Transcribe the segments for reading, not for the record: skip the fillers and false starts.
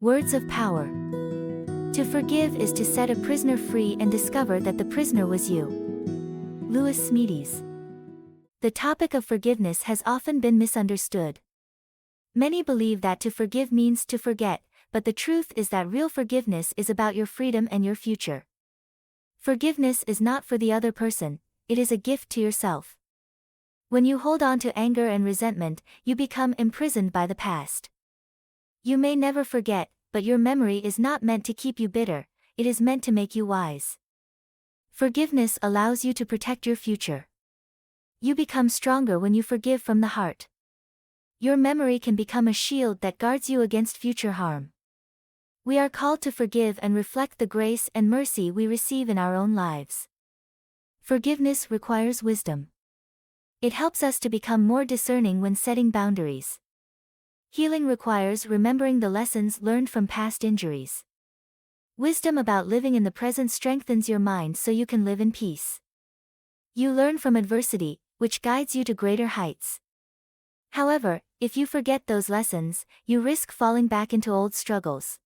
Words of power. To forgive is to set a prisoner free and discover that the prisoner was you. Lewis Smedes. The topic of forgiveness has often been misunderstood. Many believe that to forgive means to forget, but the truth is that real forgiveness is about your freedom and your future. Forgiveness is not for the other person, it is a gift to yourself. When you hold on to anger and resentment, you become imprisoned by the past. You may never forget, but your memory is not meant to keep you bitter, it is meant to make you wise. Forgiveness allows you to protect your future. You become stronger when you forgive from the heart. Your memory can become a shield that guards you against future harm. We are called to forgive and reflect the grace and mercy we receive in our own lives. Forgiveness requires wisdom. It helps us to become more discerning when setting boundaries. Healing requires remembering the lessons learned from past injuries. Wisdom about living in the present strengthens your mind so you can live in peace. You learn from adversity, which guides you to greater heights. However, if you forget those lessons, you risk falling back into old struggles.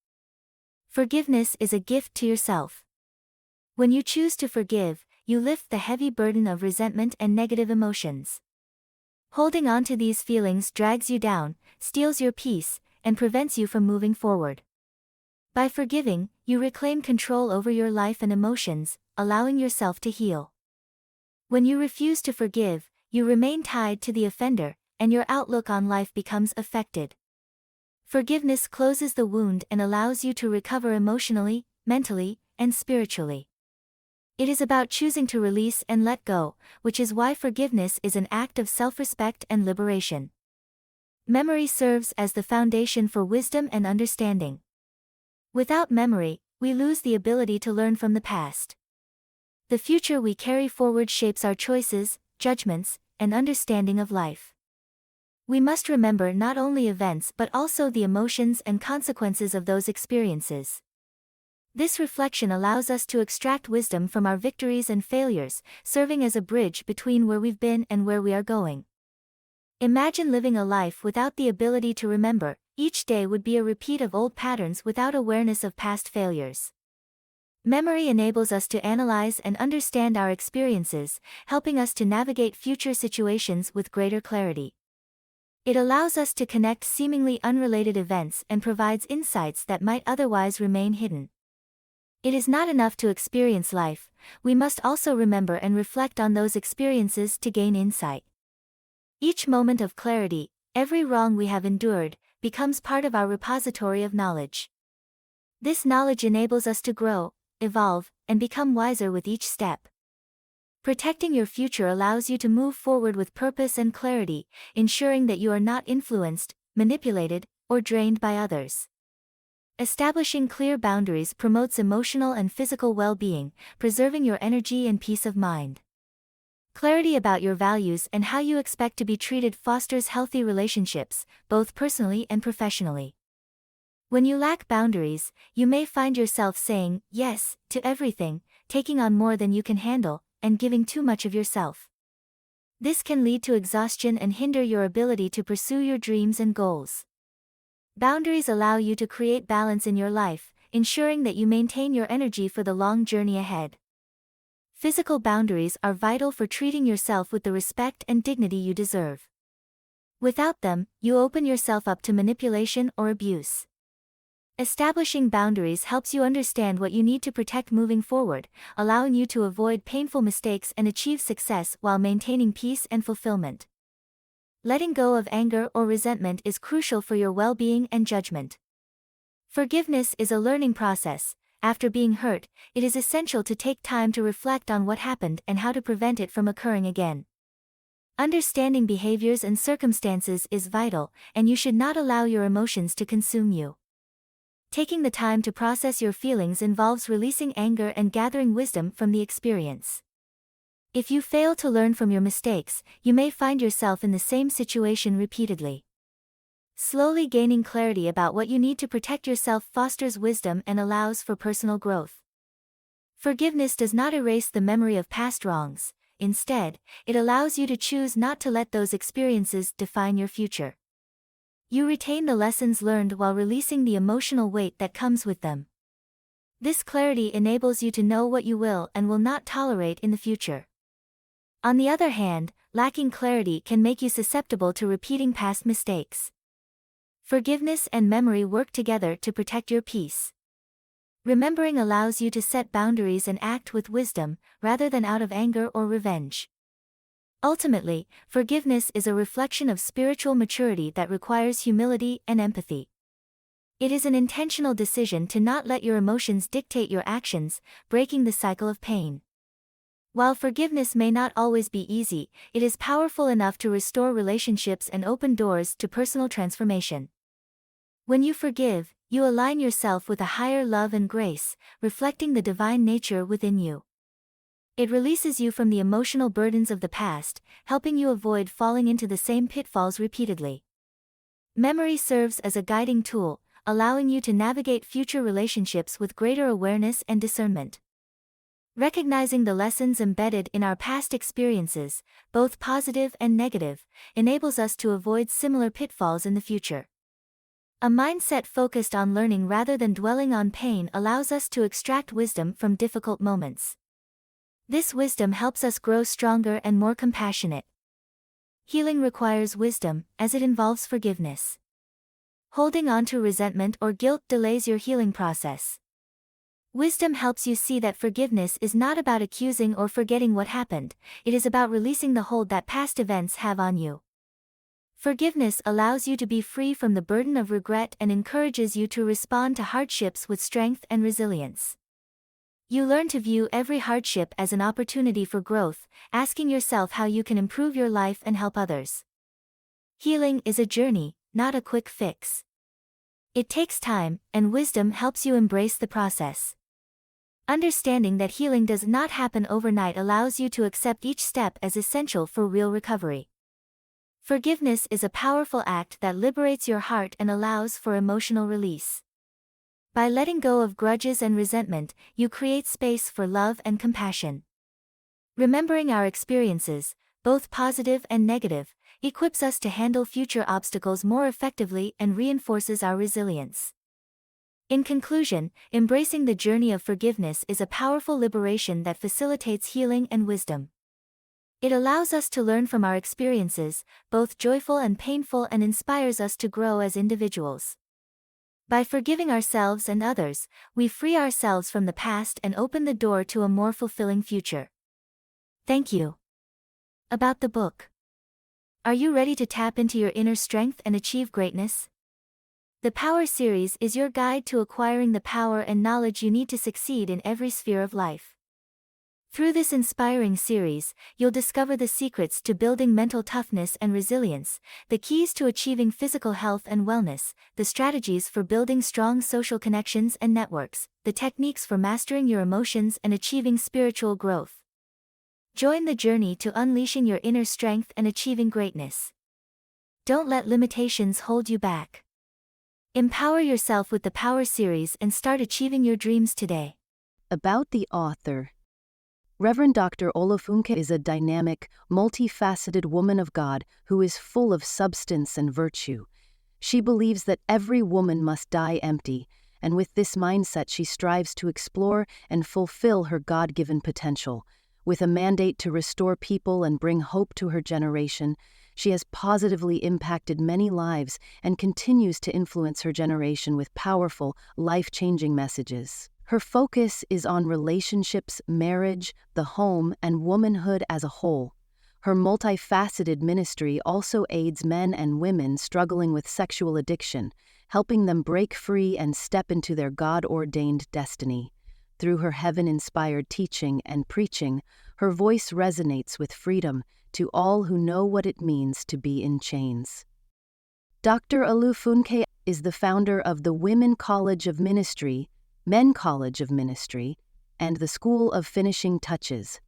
Forgiveness is a gift to yourself. When you choose to forgive, you lift the heavy burden of resentment and negative emotions. Holding on to these feelings drags you down, steals your peace, and prevents you from moving forward. By forgiving, you reclaim control over your life and emotions, allowing yourself to heal. When you refuse to forgive, you remain tied to the offender, and your outlook on life becomes affected. Forgiveness closes the wound and allows you to recover emotionally, mentally, and spiritually. It is about choosing to release and let go, which is why forgiveness is an act of self-respect and liberation. Memory serves as the foundation for wisdom and understanding. Without memory, we lose the ability to learn from the past. The future we carry forward shapes our choices, judgments, and understanding of life. We must remember not only events but also the emotions and consequences of those experiences. This reflection allows us to extract wisdom from our victories and failures, serving as a bridge between where we've been and where we are going. Imagine living a life without the ability to remember. Each day would be a repeat of old patterns without awareness of past failures. Memory enables us to analyze and understand our experiences, helping us to navigate future situations with greater clarity. It allows us to connect seemingly unrelated events and provides insights that might otherwise remain hidden. It is not enough to experience life, we must also remember and reflect on those experiences to gain insight. Each moment of clarity, every wrong we have endured, becomes part of our repository of knowledge. This knowledge enables us to grow, evolve, and become wiser with each step. Protecting your future allows you to move forward with purpose and clarity, ensuring that you are not influenced, manipulated, or drained by others. Establishing clear boundaries promotes emotional and physical well-being, preserving your energy and peace of mind. Clarity about your values and how you expect to be treated fosters healthy relationships, both personally and professionally. When you lack boundaries, you may find yourself saying yes to everything, taking on more than you can handle, and giving too much of yourself. This can lead to exhaustion and hinder your ability to pursue your dreams and goals. Boundaries allow you to create balance in your life, ensuring that you maintain your energy for the long journey ahead. Physical boundaries are vital for treating yourself with the respect and dignity you deserve. Without them, you open yourself up to manipulation or abuse. Establishing boundaries helps you understand what you need to protect moving forward, allowing you to avoid painful mistakes and achieve success while maintaining peace and fulfillment. Letting go of anger or resentment is crucial for your well-being and judgment. Forgiveness is a learning process. After being hurt, it is essential to take time to reflect on what happened and how to prevent it from occurring again. Understanding behaviors and circumstances is vital, and you should not allow your emotions to consume you. Taking the time to process your feelings involves releasing anger and gathering wisdom from the experience. If you fail to learn from your mistakes, you may find yourself in the same situation repeatedly. Slowly gaining clarity about what you need to protect yourself fosters wisdom and allows for personal growth. Forgiveness does not erase the memory of past wrongs. Instead, it allows you to choose not to let those experiences define your future. You retain the lessons learned while releasing the emotional weight that comes with them. This clarity enables you to know what you will and will not tolerate in the future. On the other hand, lacking clarity can make you susceptible to repeating past mistakes. Forgiveness and memory work together to protect your peace. Remembering allows you to set boundaries and act with wisdom, rather than out of anger or revenge. Ultimately, forgiveness is a reflection of spiritual maturity that requires humility and empathy. It is an intentional decision to not let your emotions dictate your actions, breaking the cycle of pain. While forgiveness may not always be easy, it is powerful enough to restore relationships and open doors to personal transformation. When you forgive, you align yourself with a higher love and grace, reflecting the divine nature within you. It releases you from the emotional burdens of the past, helping you avoid falling into the same pitfalls repeatedly. Memory serves as a guiding tool, allowing you to navigate future relationships with greater awareness and discernment. Recognizing the lessons embedded in our past experiences, both positive and negative, enables us to avoid similar pitfalls in the future. A mindset focused on learning rather than dwelling on pain allows us to extract wisdom from difficult moments. This wisdom helps us grow stronger and more compassionate. Healing requires wisdom, as it involves forgiveness. Holding on to resentment or guilt delays your healing process. Wisdom helps you see that forgiveness is not about accusing or forgetting what happened, it is about releasing the hold that past events have on you. Forgiveness allows you to be free from the burden of regret and encourages you to respond to hardships with strength and resilience. You learn to view every hardship as an opportunity for growth, asking yourself how you can improve your life and help others. Healing is a journey, not a quick fix. It takes time, and wisdom helps you embrace the process. Understanding that healing does not happen overnight allows you to accept each step as essential for real recovery. Forgiveness is a powerful act that liberates your heart and allows for emotional release. By letting go of grudges and resentment, you create space for love and compassion. Remembering our experiences, both positive and negative, equips us to handle future obstacles more effectively and reinforces our resilience. In conclusion, embracing the journey of forgiveness is a powerful liberation that facilitates healing and wisdom. It allows us to learn from our experiences, both joyful and painful, and inspires us to grow as individuals. By forgiving ourselves and others, we free ourselves from the past and open the door to a more fulfilling future. Thank you. About the book. Are you ready to tap into your inner strength and achieve greatness? The Power series is your guide to acquiring the power and knowledge you need to succeed in every sphere of life. Through this inspiring series, you'll discover the secrets to building mental toughness and resilience, the keys to achieving physical health and wellness, the strategies for building strong social connections and networks, the techniques for mastering your emotions and achieving spiritual growth. Join the journey to unleashing your inner strength and achieving greatness. Don't let limitations hold you back. Empower yourself with the Power series and start achieving your dreams today. About the author. Reverend Dr. Olufunke is a dynamic, multifaceted woman of God who is full of substance and virtue. She believes that every woman must die empty, and with this mindset she strives to explore and fulfill her God-given potential. With a mandate to restore people and bring hope to her generation, she has positively impacted many lives and continues to influence her generation with powerful, life-changing messages. Her focus is on relationships, marriage, the home, and womanhood as a whole. Her multifaceted ministry also aids men and women struggling with sexual addiction, helping them break free and step into their God-ordained destiny. Through her heaven-inspired teaching and preaching, her voice resonates with freedom to all who know what it means to be in chains. Dr. Olufunke is the founder of the Women College of Ministry, Men College of Ministry, and the School of Finishing Touches.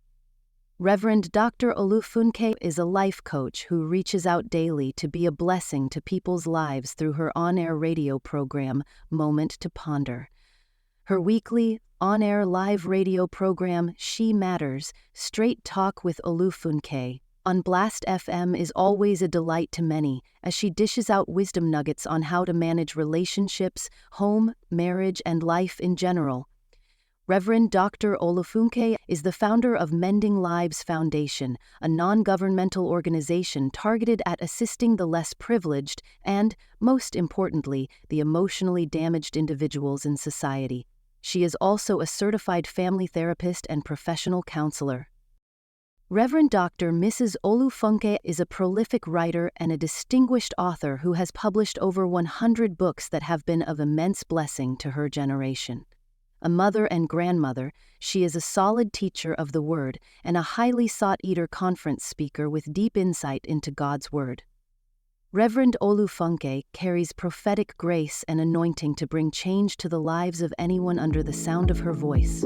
Reverend Dr. Olufunke is a life coach who reaches out daily to be a blessing to people's lives through her on-air radio program, Moment to Ponder. Her weekly, on-air live radio program, She Matters, Straight Talk with Olufunke, on Blast FM is always a delight to many, as she dishes out wisdom nuggets on how to manage relationships, home, marriage, and life in general. Reverend Dr. Olufunke is the founder of Mending Lives Foundation, a non-governmental organization targeted at assisting the less privileged and, most importantly, the emotionally damaged individuals in society. She is also a certified family therapist and professional counselor. Reverend Dr. Mrs. Olufunke is a prolific writer and a distinguished author who has published over 100 books that have been of immense blessing to her generation. A mother and grandmother, she is a solid teacher of the Word and a highly sought-after conference speaker with deep insight into God's Word. Reverend Olufunke carries prophetic grace and anointing to bring change to the lives of anyone under the sound of her voice.